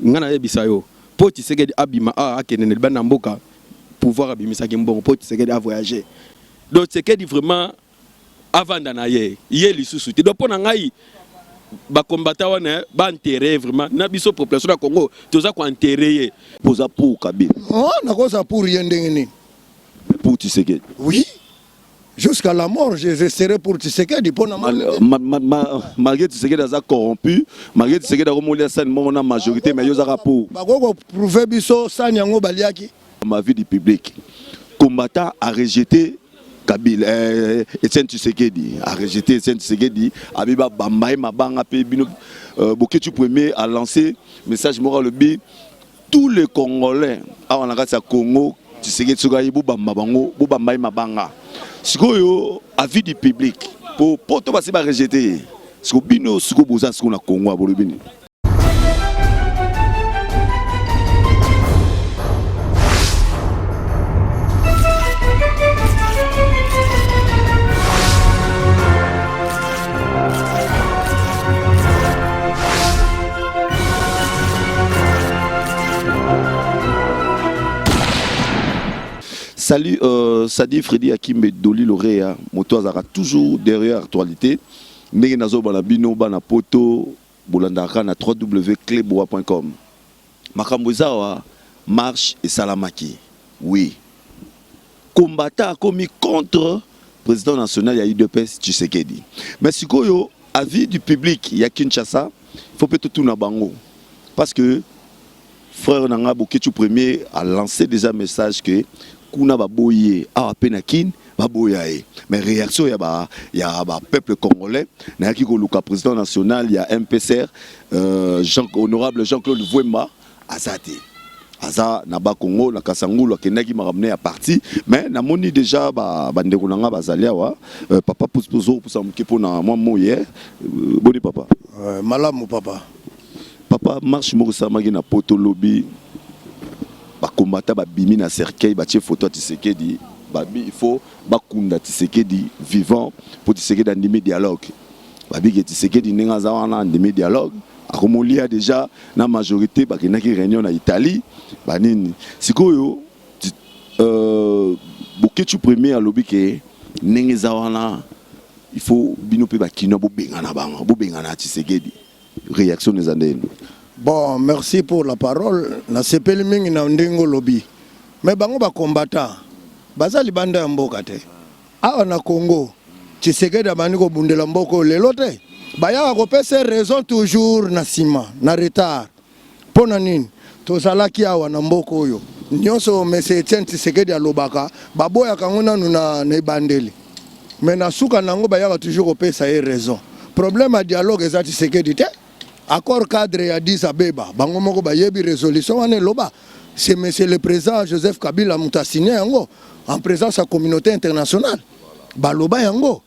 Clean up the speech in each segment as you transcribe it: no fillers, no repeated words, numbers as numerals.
ngana yebisa yo po Tshisekedi abima akene bana mboka pouvoir abimisa kimbongo po Tshisekedi a voyager donc Tshisekedi vraiment avanda na ye lisusu te donc pona ngai ba combattant wana ba enterrer vraiment na biso population na Congo toza ko enterrer poza pour Kabila na kosa pour yendengeni pour Tshisekedi oui. Jusqu'à la mort, je serai pour Tshisekedi. Malgré Tshisekedi a corrompu, malgré Tshisekedi a remonté la majorité, mais il y a pour. Ma vie du public. Combattant a rejeté Kabila, Etienne Tshisekedi, a rejeté Etienne Tshisekedi, Abiba Bambaye Mabanga Pebino, Boketu Premier a lancé message moral le bi tous les Congolais, à la Congo, Tshisekedi Tsugayi Bubamba Bango, Bubambaye Mabanga. Sikoyo avis du public pour tout passer par rejeter. Siko bino siko boza siko na Congo abolo bini. Salut, Sadi Freddy Akimbe Doli Lorea, moto azara toujours derrière l'actualité. Ndenge nazo bana bino bana poto bolandaka na www.cleboa.com. Makambo zawa marche et salamaki. Oui. Combattant a commis contre président national ya UDPS Tshisekedi. Mais sikoyo avis du public ya Kinshasa, faut peut-être tout na bango parce que frère Nanga Boketu Premier a lancé déjà un message que kuna baboye a penakin baboyae mais réaction ya ba peuple congolais na ki ko luka président national ya MPCR honorable Jean-Claude Vouemba azate aza na ba Congo na Kasangulu akenaki maramener à parti mais na moni déjà ba ndeko nanga bazalia wa papa pousse pour ça mkipo na moi moye boni papa malamu papa marche mo samaki na poto lobby combattant babimi na cercueil batie photo à Tshisekedi babi il faut bakunda Tshisekedi vivant pour Tshisekedi animer dialogue babi que Tshisekedi ninga za wana animer dialogue akomolia déjà na majorité bakinaki réunion na Italie banini sikoyo Boketu Premier à lobby que ninga za wana il faut bino pe bakina bo benga na Tshisekedi réaction des années. Bon, merci pour la parole. Na sepeli mingi na ndingo lobby. Mais bango ba combattant. Bazali banda mboka te. Awa na Congo, Tshisekedi abani ko bundela mboko lelo te. Baya ko pesa raison toujours na sima, na retard. Pona nini? Tozalaki awa na mboko oyo. Nyonso mese Etienne Tshisekedi alobaka, baboya kanguna na ebandeli. Mais na suka nango baya toujours ko pesa raison. Problème à dialogue ezati Tshisekedi te. Accord cadre ya Addis Abeba, bango moko ba yebi résolution ane loba. C'est monsieur le président Joseph Kabila muta signé yango en présence de la communauté internationale. Ba loba yango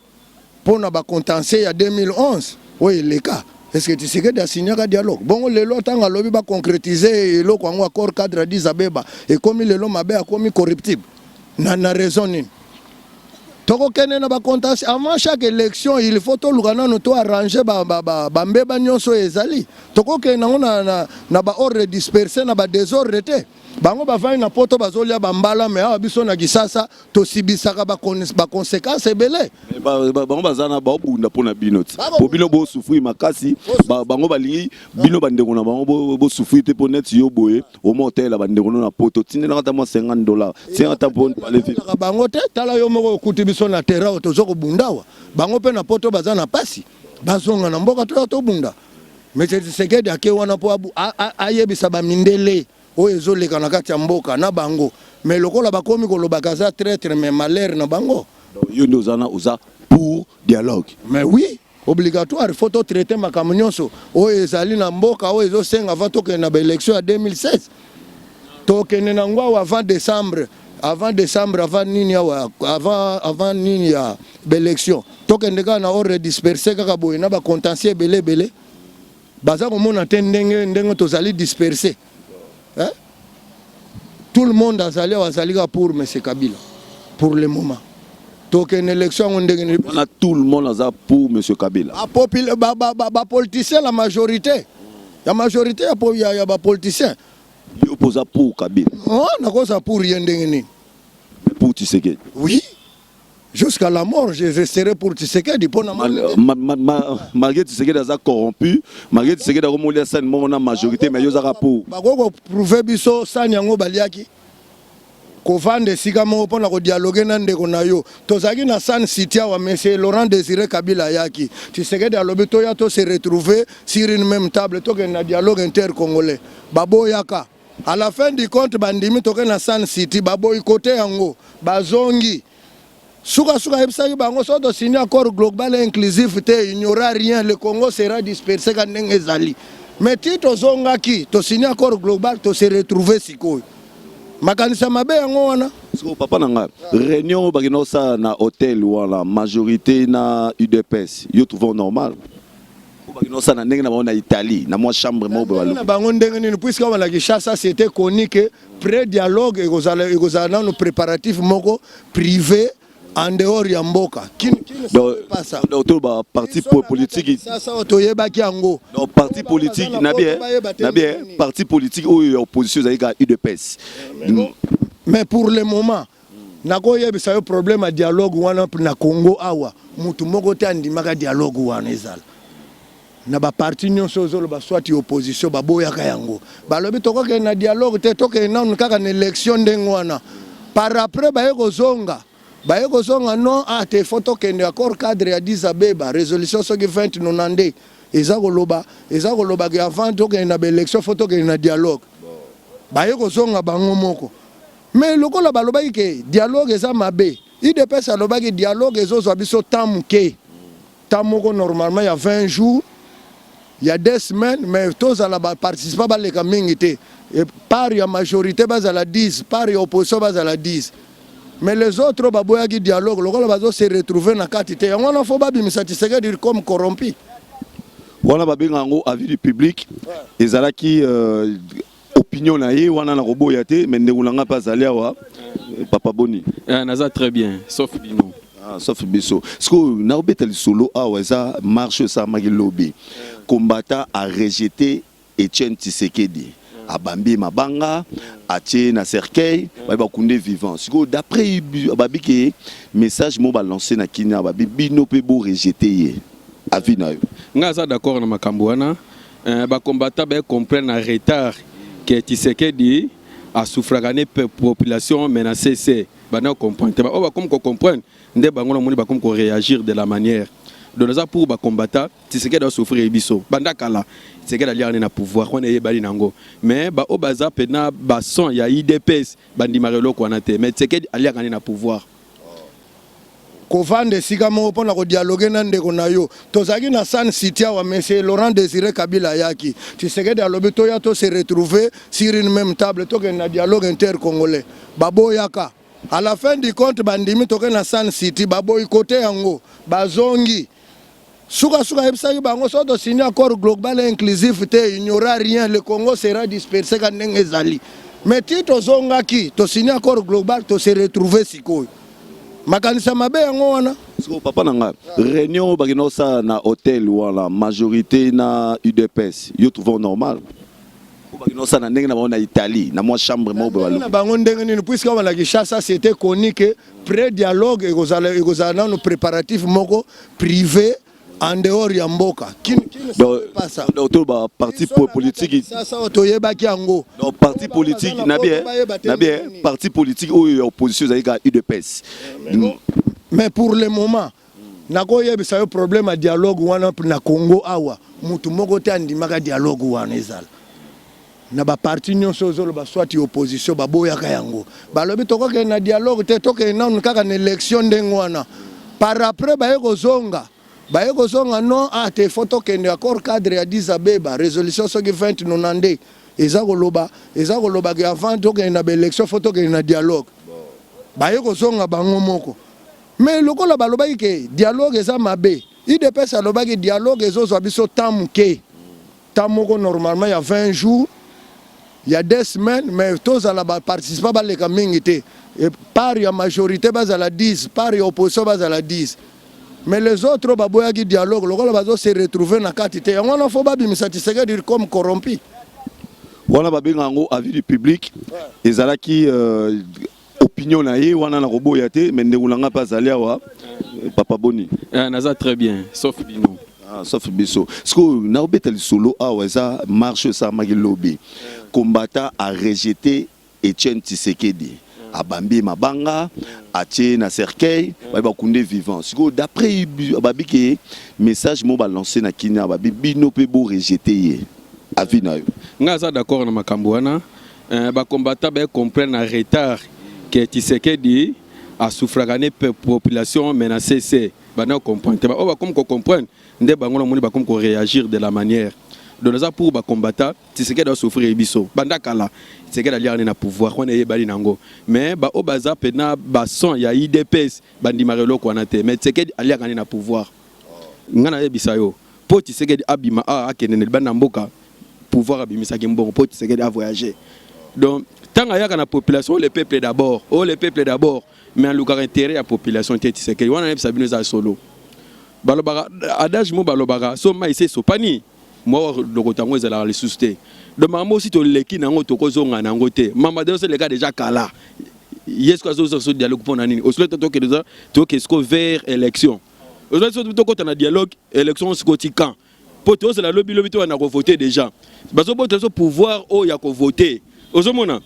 pona ba contentieux ya 2011. Oui, le cas. Est-ce que tu sais que da signé un dialogue? Bon le lot tanga lobi ba concrétiser le kwango accord cadre ya Addis Abeba et comme le lot mabe a commis corruptible. Na raison ni. Toko kene na ba contentieux avant chaque élection il faut to lugana no to arranger ba mbeba nyonso ezali toko kene na ba ordre dispersé na ba désordre te bango ba vai na poto bazolia ba mbala mais awa biso na kisasa to sibisaka ba conséquences ebele bango bazana ba obunda pona bino po bino bo souffrir makasi bango balingi bino bandeko na bango bo souffrir te ponet yo boye au motel bandeko na poto tinela kata mo $50 50 pon pale vite bango te tala yo moko kuti biso na terrain tozoko bundawa bango pe na poto bazana pasi bazonga na mboka to bunda mais Tshisekedi ake wana po ayebisa ba mindele oyo ezoleka na kati ya mboka na bango mais lokola bakomi kolobaka za traître mais malheur na bango yo ndozana oza pour dialogue mais oui obligatoire il faut traiter makambo nyonso oyo ezali na mboka oyo ezosenga avant tokende na baélection ya 2016 tokende na ngwa avant décembre avant nini ya baélection tokende kaka na ordre dispersé kaka boye na bacontentieux ebele baza komona te ndenge tozali dispersé. Hein? Tout le monde a salé pour M. Kabila pour le moment. Donc une élection on a tout le monde a pour M. Kabila. Politicien la majorité. La majorité il y a des politiciens. Ils opposent pour Kabila. Oh, on a cause pour rien d'engagé. Pour Tshisekedi. Oui. Jusqu'à la mort, je resterai pour Tshisekedi. Malgré Tshisekedi a corrompu, malgré Tshisekedi a remonté ça une majorité, mais ils ont pour. Bako prouver biso sanyango baliaki. Kovande sika mo pona ko dialoguer na ndeko na yo. Tozaki na San City wa monsieur Laurent Désiré Kabila yaki. Tshisekedi alobi to ya to se retrouver sur une même table to ke na dialogue intercongolais. Babo yaka. À la fin du compte bandimi to ke na San City babo côté yango bazongi. Souka ebisaki bango so to signer accord global inclusif te il n'y aura rien, le Congo sera dispersé quand ezali. Mais ti to zongaki to signer accord global to se retrouver sikoyo. Makanisa mabe yango wana. Siko papa nanga réunion bagino sa na hôtel wala majorité na UDPS yo trouve normal. Bagino sa na ndenge na ba na Italie na moi chambre mo ba na bango ndenge nini puisque on la Kinshasa c'était connu que pré-dialogue et gozala no préparatif moko privé en dehors ya mboka. Qui ne sait pas ça. Donc parti politique ça otoyebaki yango. Donc parti politique na bien parti politique ou opposition avec UDPS. Mais pour le moment nako yebisa yo problème à dialogue wana na Congo awa mutu moko te andimaka dialogue wana ezala. Na ba parti nyonso zolo ba soit opposition ba boyaka yango. Balobi tokoke na dialogue te toke na kaka na élection ndengo wana. Par après ba yeko zonga baye kozonga non a te photo kende accord cadre ya Addis Abeba résolution soki 2090 eza koloba ke avant to ke na élection photo ke na dialogue baye kozonga bango moko mais lokola balobaki ke dialogue eza mabe IDPS alobaki dialogue ezozwa biso tamuke tamoko normalement il y a 20 jours il y a 2 semaines mais tous ala participer ba leka mingi te et par ya majorité bazala 10 par ya opposition bazala 10. Mais les autres, baboyaki dialogue, le bazo se retrouver na katite. On a faut babi misatisega dire comme corrompu. Wana babengango avis du public. Ezalaki opinion na ye wana na roboyate mais ndengulanga pas aller wa Papa Boni. Naza très bien, sauf bino. Ah, sauf biso. Parce que na obeta le solo awa ça marche ça magilobi. Combattant a rejeté Etienne Tshisekedi. Abambi mabanga atie na cercueil ba kunde vivant siko d'après babiki message mo ba lancer na Kenya babi bino pe bo rejeter avis na yo nga za d'accord na makambo wana ba combattant ba comprendre na retard que Tshisekedi a souffragane population menacée c'est ba na comprendre ba comme ko comprendre nde bango na moni ba comme ko réagir de la manière donc ça pour ba combattant Tshisekedi doit souffrir biso bandakala Tshisekedi ali na pouvoir on est bali nango mais ba obaza pena ba son ya IDPS bandimarelo ko na te mais Tshisekedi ali na pouvoir kovande sika mo pona ko dialoguer na ndeko na yo tozaki na San City wa monsieur Laurent Désiré Kabila yaki Tshisekedi alobi to ya to se retrouver sur une même table to ke na dialogue intercongolais babo yaka à la fin du compte bandimi to ke na San City babo côté yango bazongi souka ebisaki bango so to signer accord global inclusif te il n'y aura rien, le Congo sera dispersé quand ezali. Mais ti to zongaki to signer accord global to se retrouver sikoyo. Makanisa mabe yango wana. Siko papa nanga réunion bagino sa na hôtel wala majorité na UDPS yo trouve normal. Bagino sa na ndenge na na Italie na moi chambre mo ba na bango ndenge nini puisque on la Kinshasa c'était connu que pré-dialogue et gozala no préparatif moko privé en dehors ya mboka. Qui ne sait pas ça. Donc parti politique ça otoyebaki yango. Donc parti politique na bien parti politique ou opposition avec UDPS. Mais pour le moment nako yebisa yo problème à dialogue wana na Congo awa mutu moko te andimaka dialogue wana ezala. Na ba parti nyonso zolo ba soit opposition ba boyaka yango. Balobi tokoke na dialogue te toke na kaka na élection ndengo wana. Par après ba yeko zonga baye kozonga non a te photo kende accord cadre ya Addis Abeba résolution soki 2090 eza koloba ke avant to ke na élection photo ke na dialogue baye kozonga bango moko mais lokola balobaki ke dialogue eza mabe IDPS alobaki dialogue ezozwa biso tamuke tamoko normalement il y a 20 jours il y a 2 semaines mais tous ala participer ba leka mingi te et par ya majorité bazala 10 par ya opposition bazala 10. mais les autres baboyaki dialogue lokola bazo se retrouver na kati te yango na fo babimisa Tshisekedi comme corrompu. Wana babenga yango avis du public ezalaki opinion na ye wana na roboya te mais ndekulanga pa zali awa papa Boni naza très bien sauf bino sauf biso parce que na obeta solo awa eza marche ça maki lobby combattant a rejeté Etienne Tshisekedi abambi mabanga atie na cercueil ba kunde vivant siko d'après babiki message mo balancer na kina babi bino pe bo rejeter ye avis na yo nga za d'accord na makambo wana ba combattant ba comprendre en retard que Tshisekedi a souffragane population menacée c'est ba na comprendre on va comme comprendre nde bango na moni ba comme réagir de la manière donc ça pour ba combattant Tshisekedi a souffrir biso banda kala Tshisekedi ali na pouvoir on est bali nango mais ba obaza pena ba son ya IDPS bandi marelo ko na te mais Tshisekedi ali na pouvoir ngana yebisa yo po Tshisekedi abima akene bana mboka pouvoir abimisa kimbongo po Tshisekedi a voyager donc tant qu'il y a la population, le peuple d'abord, le peuple d'abord, mais en l'occurrence intérêt à la population Tshisekedi. On a même Sabine za solo. Balobara adage mo balobara so ma ise so pani moi le rotango za la susciter. Donc maman aussi to leki nango to kozonga nango te. Mama de c'est le cas déjà kala. Yes quoi so dialogue pour nani. Au cela to que déjà to que ce vers élection. Au cela to ko na dialogue élection ce quotidien. Pour toi c'est la lobby to na voter déjà. Parce que pour pouvoir o ya ko voter. Ozomona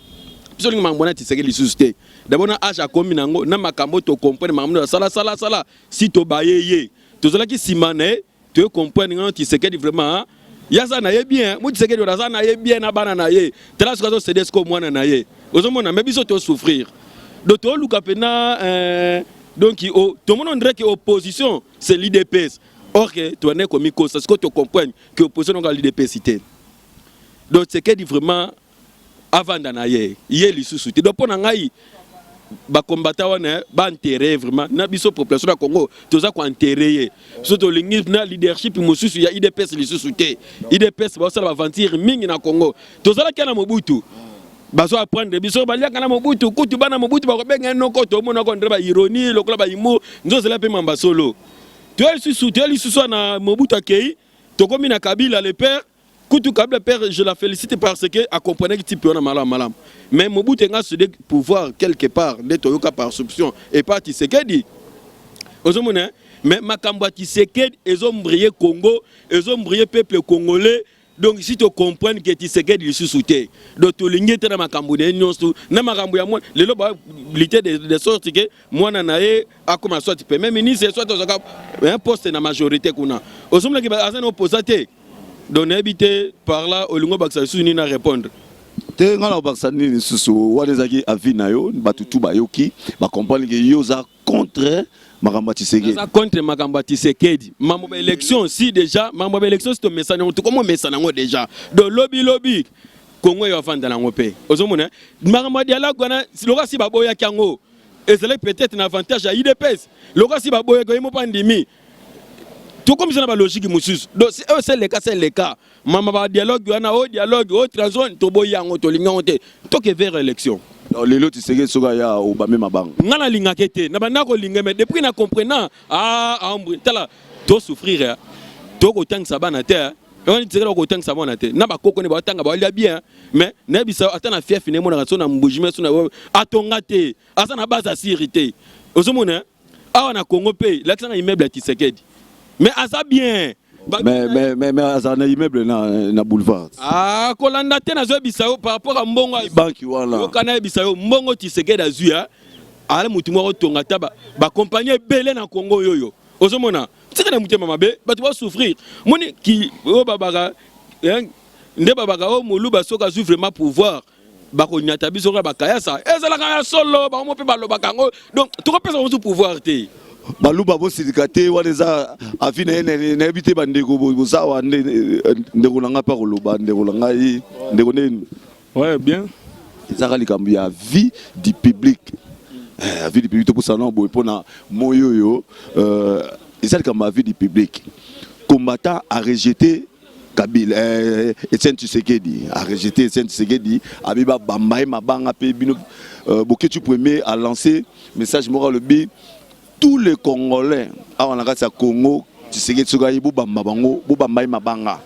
biso mambona Tshisekedi susciter d'abord na âge a commis nango na makambo to comprendre makambo sala si to bayeye to zala ki simane to comprendre ngana Tshisekedi vraiment yaza na ye bien mu Tshisekedi yaza na ye bien na bana na ye tela so céder ko mwana na ye ozomona mais biso to souffrir donc to luka pena donc to mona on dirait que opposition c'est l'IDPS or que to ne comme cause parce que tu comprends que opposition dans l'IDPS cité donc Tshisekedi vraiment avant d'anayer hier les sous-soutés donc pour n'angai ba combattant wana ba enterrer vraiment na biso population na Congo toza ko enterrer surtout l'ingis na leadership mosusu ya IDPS les sous-soutés IDPS ba sala aventure mingi na Congo toza la kana Mobutu bazo apprendre biso ba lia kana Mobutu kutu bana Mobutu ba ko benga noko to mona ko ndeba ironie lokola ba imo nzo la pe mamba solo to les sous-soutés les sous na Mobutu akei to komi na Kabila le père Koutou Kabila père, je la félicite parce que a comprenait que tu peux en malam. Mais Mobutu a ce pouvoir quelque part d'être par soupçon et pas Tshisekedi. Ozomone, mais Makamba Tshisekedi, ils ont brillé Congo, ils ont brillé peuple congolais. Donc si tu comprends que Tshisekedi est sous-souté, donc tu lignes dans Makambo de Nyons tout, na Makambo ya moi, les loba l'ité de sorte que moi nanae a comme soit tu peux même ministre soit un poste na majorité kuna. Ozomone que azan opposé. Donc habité par là au lingo baksa suni na répondre te ngala baksa ni susu wanezaki avina yo batutu bayoki ba comprendre que yoza contre Makamba Tshisekedi ça contre Makamba Tshisekedi mambo élection si déjà mambo élection c'est message on comment message nango déjà donc lobby Congo yo vanda nango pe ozomona Makamba dialogue wana loka si baboya kango et c'est peut-être un avantage à IDPS loka si baboya ko mo pandémie tout comme ça, la logique, monsieur. Donc, c'est le cas. Maman va dialogue, il y a un dialogue, transition, to boyango, to lingangote. Tout que vers élection. Donc, les lotis, c'est que ça y a au bas même à bang. Nana lingakete, nabana ko lingé, mais depuis na comprenant, tala, to souffrir, to ko tang sabana terre. On dit que ko tang sabana terre. Naba koko ne ba tanga ba ya bien, mais ne bisa atana fief ne mo na so na mbujime so na atongate, asana base asirité. Ozomona, na Congo pays, l'accent immeuble à Tshisekedi. Mais ça bien. Mais ça na immeuble na boulevard. Ah, kolanda te na zo bisao par rapport à mbongo banki wala. Yo kana bisao mbongo Tshisekedi azuya. Ale mutu mo tonga taba ba compagnie belé na Congo yoyo. Ozomona, tsika mutema mabe, ba tu vas souffrir. Moni ki o babaka nde babaka o molu ba soka zu vraiment pouvoir. Ba ko nyata biso ka bakaya sa. Ezala ka solo ba mo pe ba lobaka ngo. Donc tu repères son pouvoir te. Baluba bo sidikate waneza afina ene na habité bandeko bozawa ndeko langa pa koloba ndeko langa ndeko neni. Ouais, bien. Ezaka likambo ya vie du public. Vie du public pour ça non bo pona moyoyo ezaka likambo ya vie du public. Combattant a rejeté Kabila Etienne Tshisekedi a rejeté Etienne Tshisekedi abiba bambaye mabanga pe bino boketu premier a lancé message moral le bi tous les Congolais à la Congo, tu sais que tu as mabanga.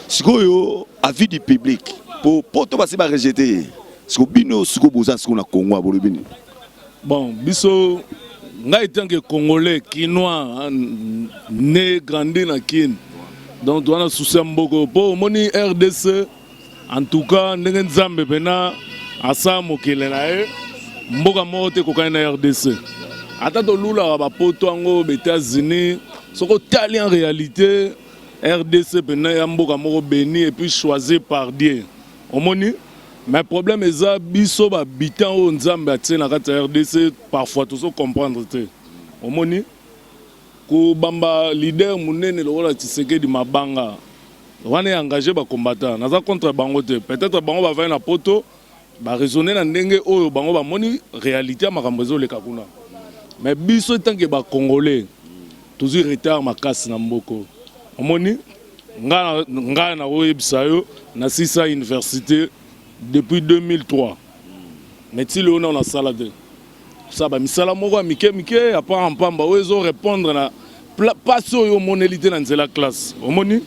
Ce que avis du public pour tout passer par rejeter. Ce que bino ce que boza ce qu'on a Congo à Bolivie. Bon, biso nga étant que Congolais, Kinois, né grandi na Kin. Donc on a souci mboko pour moni RDC. En tout cas, ndenge nzambe pena asa mokele na e mboka moko te kokani na RDC. Ata to lula ba poto ngo États-Unis, soko tali en réalité RDC pena ya mboka moko béni et puis choisi par Dieu. Omoni mais problème est biso ba bitan o nzambe atie na kata RDC parfois tout so comprendre te. Omoni ko bamba leader munene lokola Tshisekedi Mabanga. On est engagé ba combattant naza contre bango te peut-être bango ba va na poto ba raisonner na ndenge oyo bango ba moni réalité makambo zo le kakuna mais biso tant que ba congolais toujours retard makasi na mboko omoni nga na oyebisa yo na sisa université depuis 2003 mais ti le on a salade ça ba misala moko mike a pas en pamba ozo répondre na pas yo monelité na nzela classe omoni.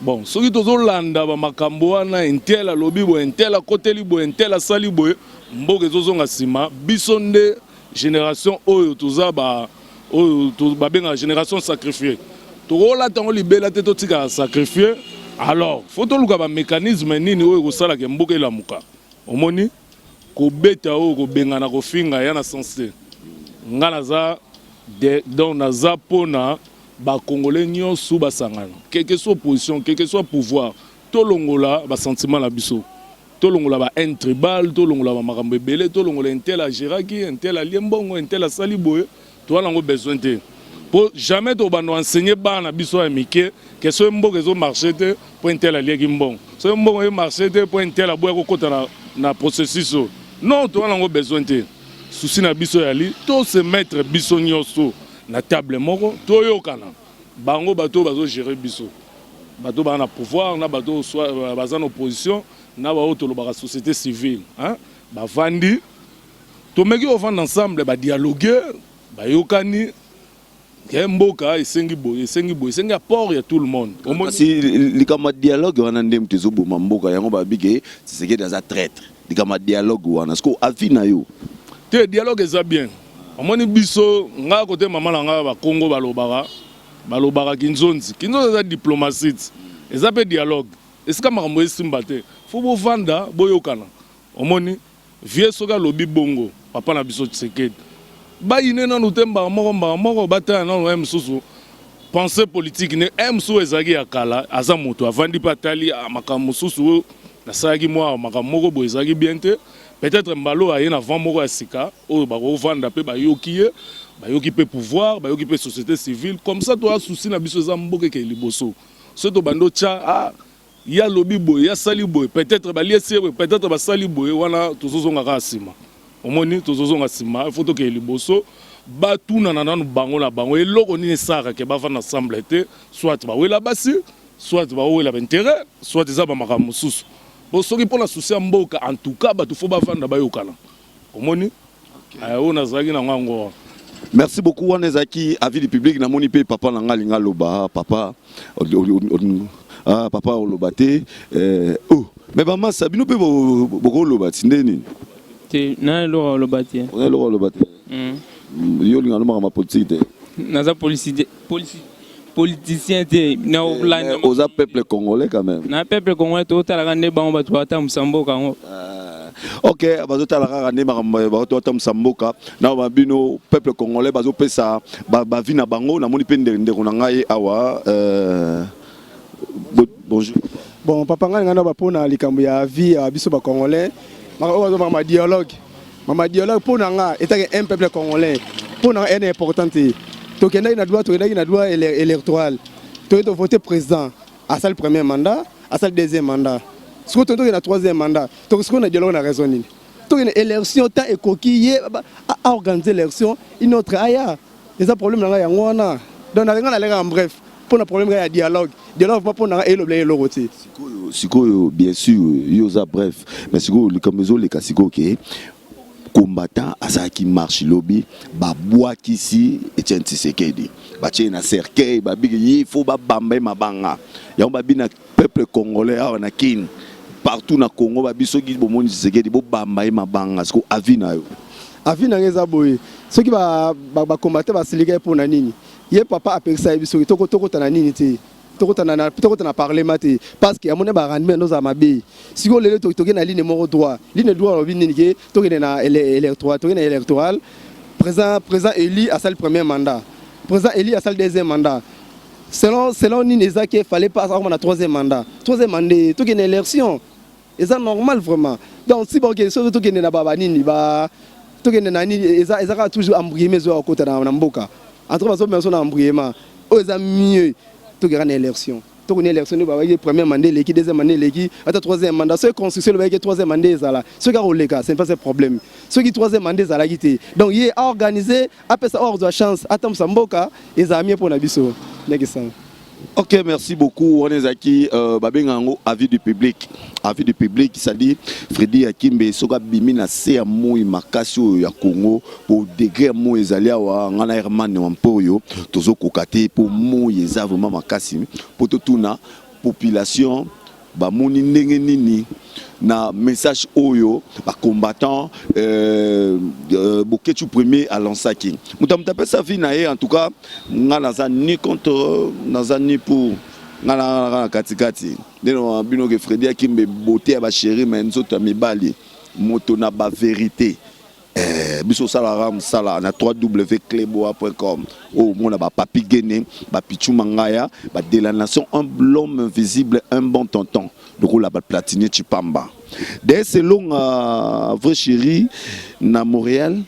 Bon, ceux qui sont là, makambo wana intel a lobby bo intel a côté libo intel a sali bo mboke zozo ngasima bisonde génération oyo toza ba oyo to ba benga génération sacrifiée. To rola tango libela te to tika sacrifier. Alors, faut to luka ba mécanisme nini oyo ko sala ke mboke la muka. Omoni ko beta oyo ko benga na ko finga ya na sensé. Ngana za donc na za pona ba congolais nyonso basangana quelle que soit opposition quel que soit pouvoir to longola ba sentiment la biso to longola ba intribal to longola ba makambo ebele to longola intel a Giraki intel a Liembongo intel a Saliboye to lango besoin te pour jamais to bano enseigner bana biso ya mike que so mboka zo marché te pour intel a lieki mbongo so mboka marché te pour intel a boya ko kota na processus non to lango besoin te souci na biso ya li to se mettre biso nyonso na table moko toyokana bango bato bazo gérer biso bato ba na pouvoir na bato soit baza na opposition na ba auto la société civile hein ba vandi to meki ovanda ensemble ba dialoguer ba yokani kemboka esengi apport ya tout le monde si likama dialogue wana ndem tezobo mamboka yango ba bige c'est que dans un traître likama dialogue wana sko avina yo te dialogue est bien. Omoni biso nga côté maman na nga ba Congo balobaka kinzonzi za diplomatie eza pe dialogue est-ce que makambo esimba te fo bo vanda boyokana omoni vie soka lobi bongo papa na biso Tshisekedi ba ine na nutemba moko bata na no msusu pensée politique ne msusu ezaki ya kala aza moto avandi patali makambo susu na saki mwa makambo moko bo ezaki bien te. Peut-être mbalo aye na vent moko ya sika o ba ko vanda pe ba yokiye ba yoki pe pouvoir ba yoki pe société civile comme ça toi souci na biso za mboke ke liboso so to bando cha ya lobi boy ya sali boy peut-être ba liesi peut-être ba sali boy wana tozozonga ka sima omoni tozozonga sima il faut to ke liboso ba tuna na nanu bango la bango eloko ni saka ke ba vanda ensemble te soit ba wela basi soit ba wela intérêt soit za ba makambo susu. Pour la souci mboka en tout cas ba tu faut ba vanda ba yokana omoni on a zaki na ngango. Merci beaucoup Wanezaki avis du public na moni pe papa na ngalinga loba papa papa olobate oh mais maman sabino pe boko lobati ndeni te na lo lobati on lo lobati yo linga no ma politique te na za politicien te na aux peuple congolais quand même na peuple congolais to tala kande bango batu ata musamboka ngo OK bazo tala kande bato ata musamboka na babino peuple congolais bazo pesa ba vina bango na moni pe ndeko na ngai awa bonjour bon papa ngai ngana ba pona likambo ya vie ya biso ba congolais bazo ma dialogue pona nga etake un peuple congolais pona est importante. Donc il y a une loi électorale. Tu dois voter président à ça le premier mandat, à ça le deuxième mandat. Ce que tu as le troisième mandat. Donc ce qu'on a dialogue on a raison. Tu as une élection tant et coquille à organiser l'élection une autre ailleurs. Il y a un problème là ngwana. Donc on a en bref pour le problème il y a dialogue pas pour na et le roté. Siko bien sûr yoza bref mais siko comme les cas siko que combattant azaki marche lobby ba bwakisi Etienne Tshisekedi ba na cercueil ba bigi il faut ba bamba mabanga ya ba bina peuple congolais na kin partout na Congo ba bisoki bo moni Tshisekedi bo bamba mabanga sko avina yo avina ngeza boye soki ba combattre ba silika pour na nini ye papa apekisa bisoki toko tana nini te toko tana parlement te parce que amone ba randement nos amabe siko lele toki na ligne moko droit lobi nini ke toki na électoral présent élu à sa premier mandat présent élu à sa deuxième mandat selon nini ezaki fallait pas avoir na troisième mandat toki na élection et ça normal vraiment donc si bon que so toki na baba nini ba toki na nini ezaka toujours embrouiller zo kota na mboka entre baso personne na embrouillement o eza mieux toki na élection toki na élection ni baba premier mandat l'équipe deuxième mandat l'équipe ata troisième mandat ce construction le troisième mandat ezala ce qui roleka c'est pas ce problème ce qui troisième mandat ezala kité donc il est organisé après ça hors de chance atam samboka eza mieux pour na biso nekisa. Ok, merci beaucoup. On est aquí, babengango avis du public. Avis du public, ça dit Freddy Akimbe soka bimina se amoi makasio ya Congo pour degré mo ezalia wa ngana hermane wampoyo tozo kokate pour mo yeza vraiment makasi pour totuna population ba moni ndenge nini na message oyo ba combattant boketu premier à l'ansaki mutamta pesa vie na ye en tout cas ngana za ni contre naza ni pour ngana katikati ndeno bino ke Freddy Akimbe beauté ba chéri mais nzoto mibali moto na ba vérité biso sala sala na www.cleboa.com oh mona ba papi gene ba pichu mangaya ba de la nation un l'homme invisible un bon tonton de la platinier Chipamba dès selon vrai chéri na Montréal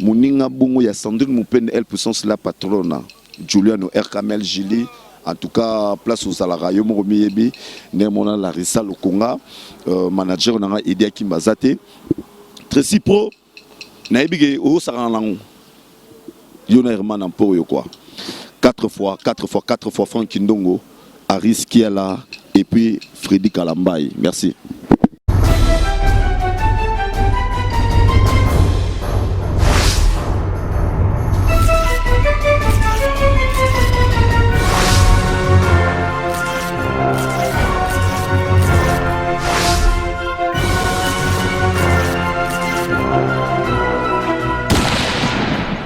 moninga bongo ya Sandrine Mupende elle puissance la patrona Juliano Kamel Gili en tout cas place aux alara yo mo miyebi ne mona Larissa Lokonga manager na Edia Kimbazate Tracy Pro na ebige o saranlango yona herman ampo yo quoi 4 fois Franck Kindongo Aris Kiala et puis Freddy Kalambaye merci.